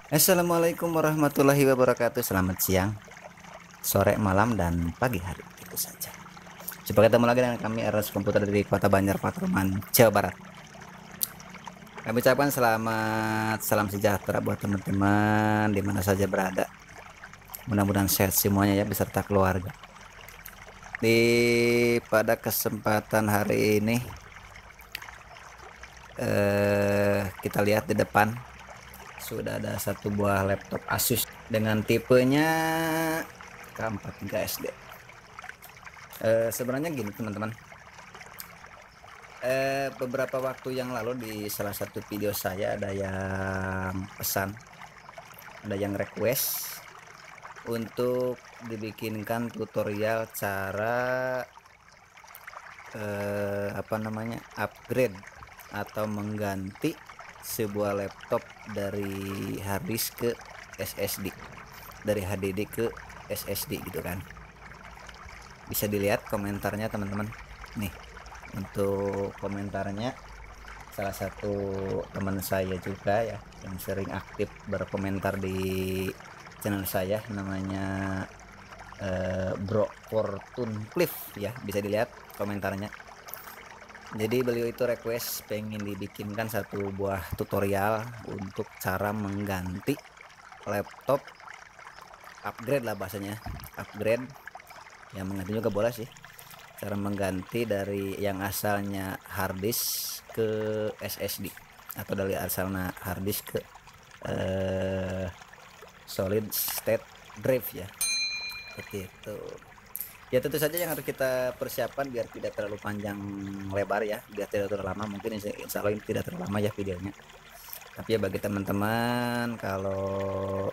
Assalamualaikum warahmatullahi wabarakatuh. Selamat siang, sore, malam, dan pagi hari. Itu saja. Coba ketemu lagi dengan kami Eros Komputer dari Kota Banjar, Patroman, Jawa Barat. Kami ucapkan selamat, salam sejahtera buat teman-teman di mana saja berada. Mudah-mudahan sehat semuanya ya beserta keluarga. Pada kesempatan hari ini kita lihat di depan sudah ada satu buah laptop Asus dengan tipenya K43SD. Sebenarnya gini teman-teman, beberapa waktu yang lalu di salah satu video saya ada yang pesan, ada yang request untuk dibikinkan tutorial cara upgrade atau mengganti sebuah laptop dari harddisk ke SSD, dari HDD ke SSD gitu kan. Bisa dilihat komentarnya teman-teman nih. Untuk komentarnya salah satu teman saya juga ya yang sering aktif berkomentar di channel saya, namanya Bro Fortune Cliff ya, bisa dilihat komentarnya. Jadi beliau itu request pengen dibikinkan satu buah tutorial untuk cara mengganti laptop, upgrade lah bahasanya, upgrade ya, mengganti juga boleh sih, cara mengganti dari yang asalnya harddisk ke SSD atau dari asalnya harddisk ke solid state drive ya, seperti itu. Ya tentu saja yang harus kita persiapkan biar tidak terlalu panjang lebar ya, biar tidak terlalu lama, mungkin insya Allah ini tidak terlalu lama ya videonya. Tapi ya bagi teman-teman kalau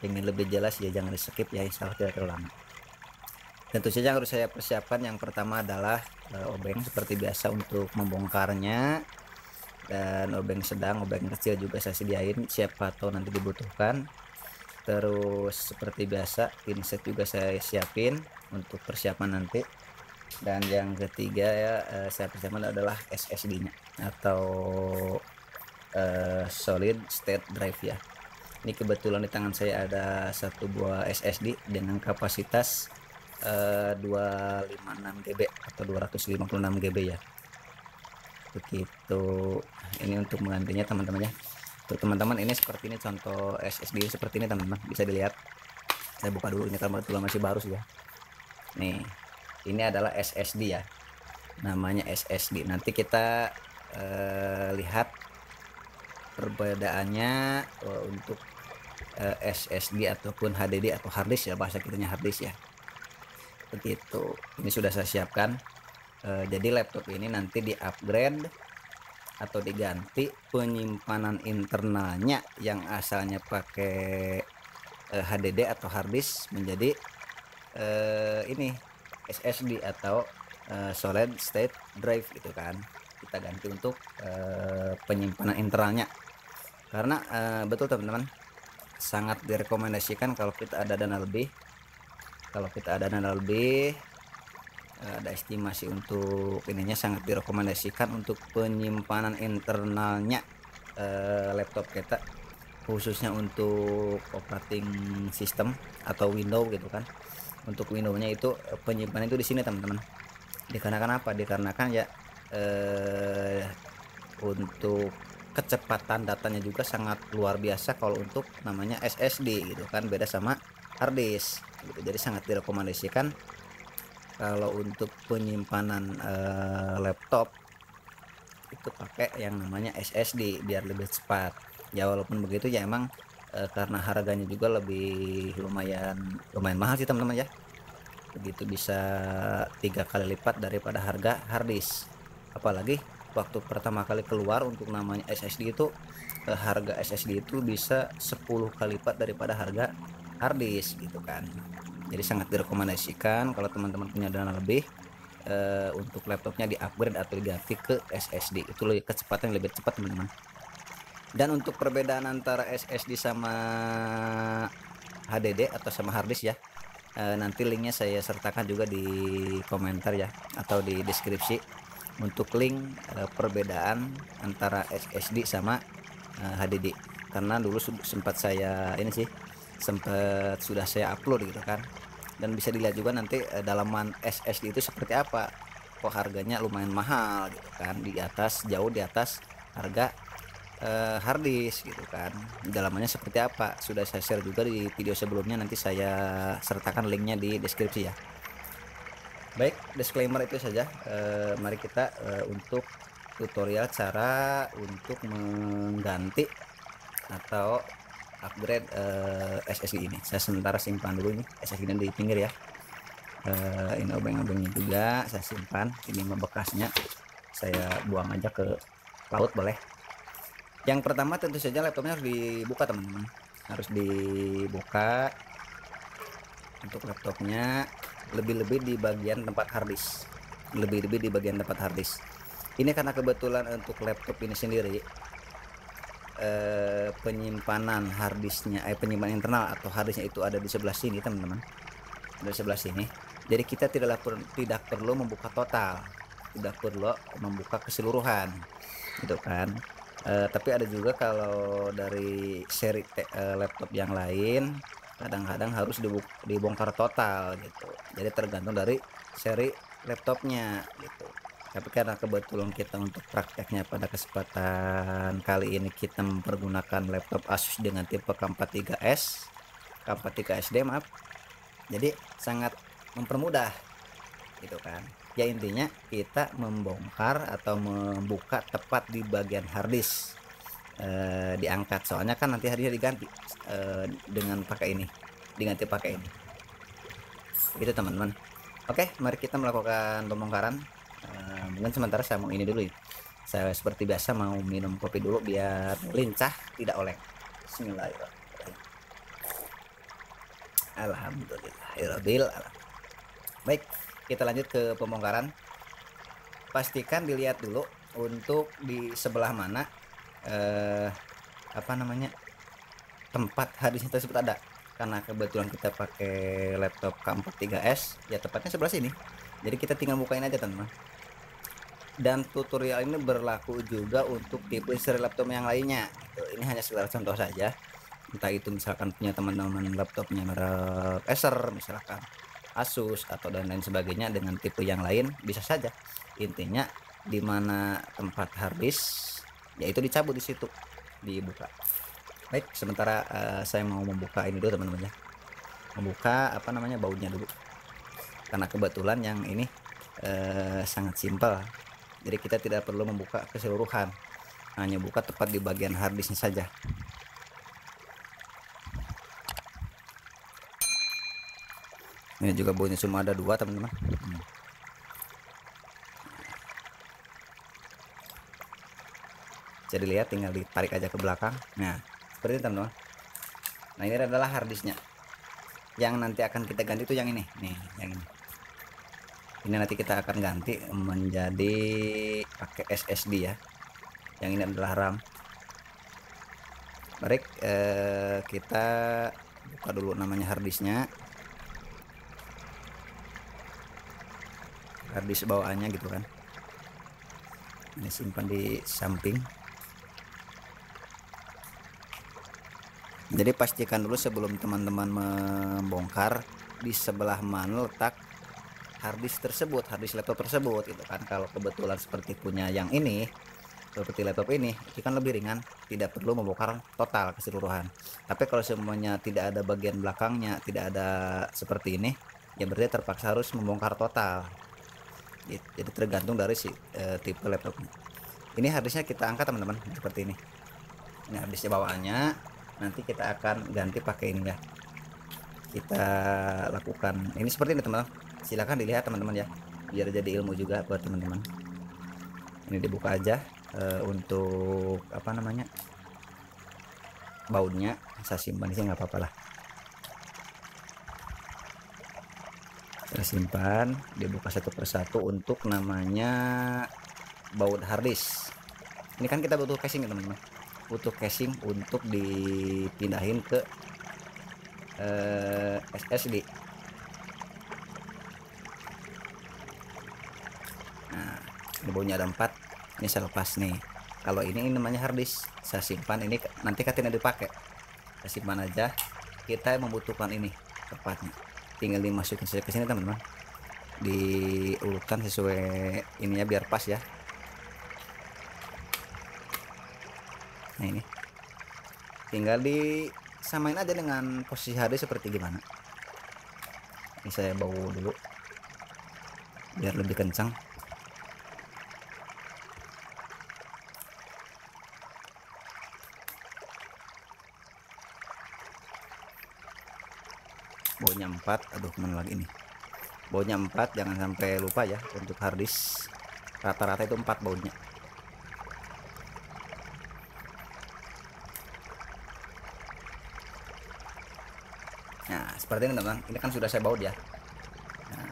ingin lebih jelas ya jangan di skip ya, insya Allah tidak terlalu lama. Tentu saja yang harus saya persiapkan yang pertama adalah obeng seperti biasa untuk membongkarnya, dan obeng sedang, obeng kecil juga saya sediain siapa tahu nanti dibutuhkan. Terus seperti biasa pinset juga saya siapin untuk persiapan nanti. Dan yang ketiga ya saya persiapan adalah SSD nya atau solid state drive ya. Ini kebetulan di tangan saya ada satu buah SSD dengan kapasitas 256 GB atau 256 GB ya, begitu. Ini untuk menggantinya teman-teman ya. Untuk teman-teman ini seperti ini contoh SSD seperti ini teman-teman, bisa dilihat. Saya buka dulu, ini karena kebetulan masih baru sih ya. Nih ini adalah SSD ya, namanya SSD. Nanti kita lihat perbedaannya untuk SSD ataupun HDD atau harddisk ya, bahasa kitanya harddisk ya, begitu. Ini sudah saya siapkan. Jadi laptop ini nanti di upgrade atau diganti penyimpanan internalnya yang asalnya pakai HDD atau harddisk menjadi ini SSD atau solid state drive gitu kan. Kita ganti untuk penyimpanan internalnya, karena betul teman-teman, sangat direkomendasikan kalau kita ada dana lebih, ada estimasi untuk ininya, sangat direkomendasikan untuk penyimpanan internalnya laptop kita, khususnya untuk operating system atau Windows gitu kan. Untuk Windows-nya itu penyimpanan itu di sini teman-teman. Dikarenakan apa? Dikarenakan ya untuk kecepatan datanya juga sangat luar biasa kalau untuk namanya SSD gitu kan, beda sama harddisk gitu. Jadi sangat direkomendasikan kalau untuk penyimpanan laptop itu pakai yang namanya SSD biar lebih cepat ya. Walaupun begitu ya emang karena harganya juga lebih lumayan mahal sih teman-teman ya, begitu bisa 3 kali lipat daripada harga harddisk. Apalagi waktu pertama kali keluar untuk namanya SSD itu harga SSD itu bisa 10 kali lipat daripada harga harddisk gitu kan. Jadi sangat direkomendasikan kalau teman-teman punya dana lebih untuk laptopnya di upgrade atau diganti ke SSD, itu lebih kecepatan lebih cepat teman-teman. Dan untuk perbedaan antara SSD sama HDD atau sama harddisk ya, nanti linknya saya sertakan juga di komentar ya atau di deskripsi untuk link perbedaan antara SSD sama HDD. karena dulu sempat saya ini sih, sempat sudah saya upload gitu kan. Dan bisa dilihat juga nanti dalaman SSD itu seperti apa, kok harganya lumayan mahal gitu kan, jauh di atas harga harddisk gitu kan. Dalamannya seperti apa sudah saya share juga di video sebelumnya, nanti saya sertakan linknya di deskripsi ya. Baik, disclaimer itu saja. Mari kita untuk tutorial cara untuk mengganti atau upgrade SSD ini. Saya sementara simpan dulu ini SSD ini di pinggir ya. Ini obeng-obengnya juga saya simpan, ini mah bekasnya saya buang aja ke laut boleh. Yang pertama tentu saja laptopnya harus dibuka teman-teman, harus dibuka untuk laptopnya, lebih-lebih di bagian tempat harddisk, ini karena kebetulan untuk laptop ini sendiri penyimpanan harddisknya penyimpanan internal atau harddisknya itu ada di sebelah sini teman-teman, ada di sebelah sini. Jadi kita tidak perlu membuka total, tidak perlu membuka keseluruhan gitu kan. Tapi ada juga kalau dari seri laptop yang lain kadang-kadang harus dibongkar total gitu. Jadi tergantung dari seri laptopnya gitu. Tapi karena kebetulan kita untuk prakteknya pada kesempatan kali ini kita mempergunakan laptop Asus dengan tipe K43S, K43SD maaf. Jadi sangat mempermudah gitu kan. Ya intinya kita membongkar atau membuka tepat di bagian harddisk, diangkat, soalnya kan nanti harddisknya diganti dengan pakai ini, diganti pakai ini itu teman-teman. Oke, mari kita melakukan pembongkaran. Mungkin sementara saya mau ini dulu ya. Saya seperti biasa mau minum kopi dulu biar lincah tidak oleng. Bismillahirrahmanirrahim. Alhamdulillahirabbil alamin. Baik, kita lanjut ke pembongkaran. Pastikan dilihat dulu untuk di sebelah mana tempat harddisknya tersebut ada. Karena kebetulan kita pakai laptop K43S, ya tepatnya sebelah sini. Jadi kita tinggal bukain aja teman-teman. Dan tutorial ini berlaku juga untuk tipe seri laptop yang lainnya. Ini hanya sekedar contoh saja. Entah itu misalkan punya teman-teman laptopnya merek Acer, misalkan Asus atau dan lain sebagainya dengan tipe yang lain, bisa saja. Intinya di mana tempat harddisk, yaitu dicabut di situ, dibuka. Baik, sementara saya mau membuka ini dulu teman-teman ya. Membuka bautnya dulu. Karena kebetulan yang ini sangat simpel. Jadi kita tidak perlu membuka keseluruhan, hanya buka tepat di bagian harddisknya saja. Ini juga bautnya cuma ada 2 teman-teman. Jadi lihat, tinggal ditarik aja ke belakang. Nah seperti itu teman-teman. Nah ini adalah harddisknya. Yang nanti akan kita ganti itu yang ini nih, yang ini nanti kita akan ganti menjadi pakai SSD ya. Yang ini adalah RAM. Baik, kita buka dulu namanya harddisknya, harddisk bawaannya gitu kan. Ini simpan di samping. Jadi pastikan dulu sebelum teman-teman membongkar di sebelah mana letak harddisk tersebut, harddisk laptop tersebut gitu kan. Kalau kebetulan seperti punya yang ini, seperti laptop ini, itu kan lebih ringan, tidak perlu membongkar total keseluruhan. Tapi kalau semuanya tidak ada bagian belakangnya, tidak ada seperti ini, ya berarti terpaksa harus membongkar total. Jadi tergantung dari tipe laptopnya. Ini harddisknya kita angkat teman-teman, seperti ini. Ini harddisknya bawaannya. Nanti kita akan ganti pakai ini ya. Kita lakukan ini seperti ini teman-teman. Silahkan dilihat teman-teman ya, biar jadi ilmu juga buat teman-teman. Ini dibuka aja untuk bautnya. Saya simpan sih nggak apa-apa lah. Saya simpan, dibuka satu persatu untuk namanya baut harddisk. Ini kan kita butuh casing ya teman-teman, butuh casing untuk dipindahin ke SSD. Nah ini bautnya ada 4, ini saya lepas nih. Kalau ini namanya harddisk, saya simpan ini nanti katanya dipakai, saya simpan aja. Kita membutuhkan ini tepatnya, tinggal dimasukin saja ke sini teman-teman, diurutkan sesuai ininya biar pas ya. Nah ini tinggal disamain aja dengan posisi harddisk seperti gimana. Ini saya bawa dulu biar lebih kencang. Baunya 4, aduh kemana lagi ini, baunya 4, jangan sampai lupa ya. Untuk harddisk rata-rata itu 4 baunya. Nah seperti ini teman-teman, ini kan sudah saya baut ya. Nah,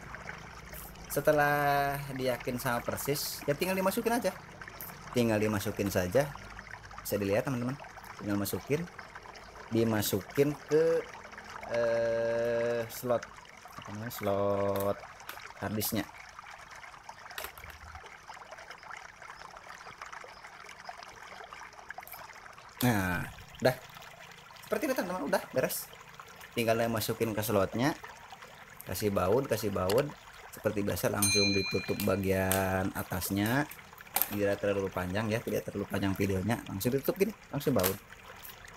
setelah diyakin sama persis ya tinggal dimasukin aja, tinggal dimasukin saja. Bisa dilihat teman-teman, tinggal dimasukin ke slot apa namanya, slot harddisknya. Nah udah seperti itu teman-teman, udah beres. Tinggal masukin ke slotnya, kasih baut seperti biasa, langsung ditutup bagian atasnya. Tidak terlalu panjang ya, tidak terlalu panjang videonya, langsung ditutup gini, langsung baut.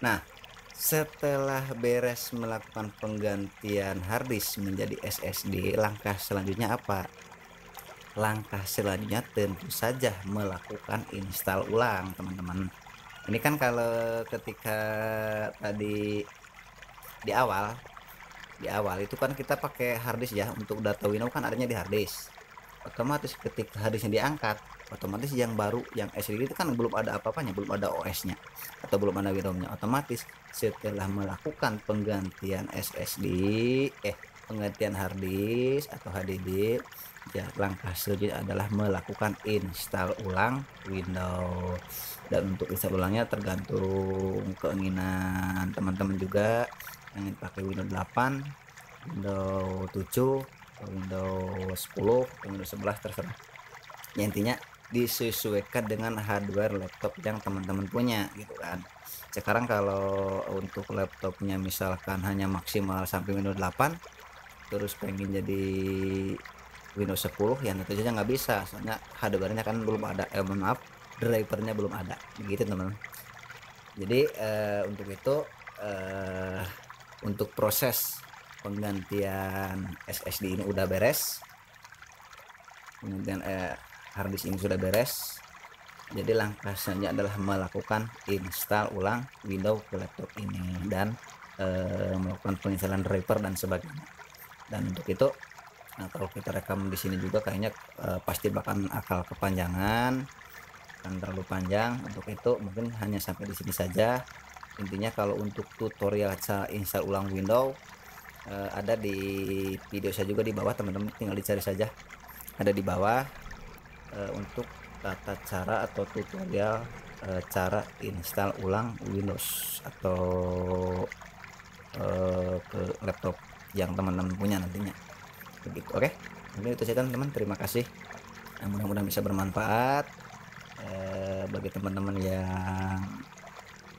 Nah setelah beres melakukan penggantian harddisk menjadi SSD, langkah selanjutnya apa? Langkah selanjutnya tentu saja melakukan install ulang teman-teman. Ini kan kalau ketika tadi di awal itu kan kita pakai harddisk ya, untuk data Windows kan adanya di harddisk. Otomatis ketika harddisknya diangkat, otomatis yang baru yang SSD itu kan belum ada apa-apanya, belum ada OS-nya atau belum ada Windows-nya. Otomatis setelah melakukan penggantian penggantian harddisk atau HDD ya, langkah selanjutnya adalah melakukan install ulang Windows. Dan untuk install ulangnya tergantung keinginan teman-teman juga, ingin pakai Windows 8, Windows 7, Windows 10, Windows 11, terserah ya. Intinya disesuaikan dengan hardware laptop yang teman-teman punya gitu kan. Sekarang kalau untuk laptopnya misalkan hanya maksimal sampai Windows 8, terus pengen jadi Windows 10 ya tentu saja nggak bisa, soalnya hardware-nya kan belum ada, maaf, drivernya belum ada begitu teman-teman. Jadi untuk itu untuk proses penggantian SSD ini udah beres, kemudian harddisk ini sudah beres. Jadi langkah selanjutnya adalah melakukan install ulang Windows ke laptop ini dan melakukan penginstalan driver dan sebagainya. Dan untuk itu, nah kalau kita rekam di sini juga kayaknya pasti bakal kepanjangan, kan terlalu panjang. Untuk itu mungkin hanya sampai di sini saja. Intinya kalau untuk tutorial cara install ulang Windows ada di video saya juga di bawah teman-teman, tinggal dicari saja, ada di bawah untuk tata cara atau tutorial cara install ulang Windows atau ke laptop yang teman-teman punya nantinya begitu. Oke, mungkin itu saja teman-teman, terima kasih. Mudah-mudahan bisa bermanfaat bagi teman-teman yang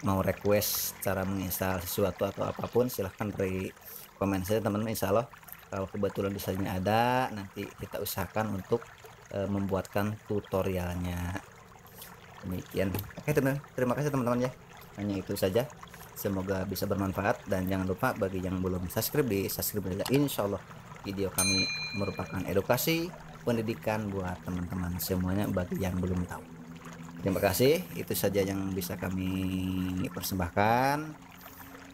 mau request cara menginstal sesuatu atau apapun, silahkan beri komen saja teman-teman. Insya Allah kalau kebetulan desainnya ada, nanti kita usahakan untuk membuatkan tutorialnya. Demikian. Oke teman-teman, terima kasih teman-teman ya, hanya itu saja. Semoga bisa bermanfaat, dan jangan lupa bagi yang belum subscribe, di subscribe saja. Insya Allah video kami merupakan edukasi pendidikan buat teman-teman semuanya bagi yang belum tahu. Terima kasih, itu saja yang bisa kami persembahkan.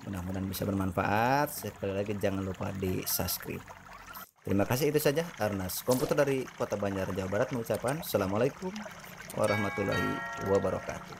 Mudah-mudahan bisa bermanfaat. Sekali lagi jangan lupa di subscribe. Terima kasih, itu saja. Arnas Komputer dari Kota Banjar, Jawa Barat mengucapkan Assalamualaikum warahmatullahi wabarakatuh.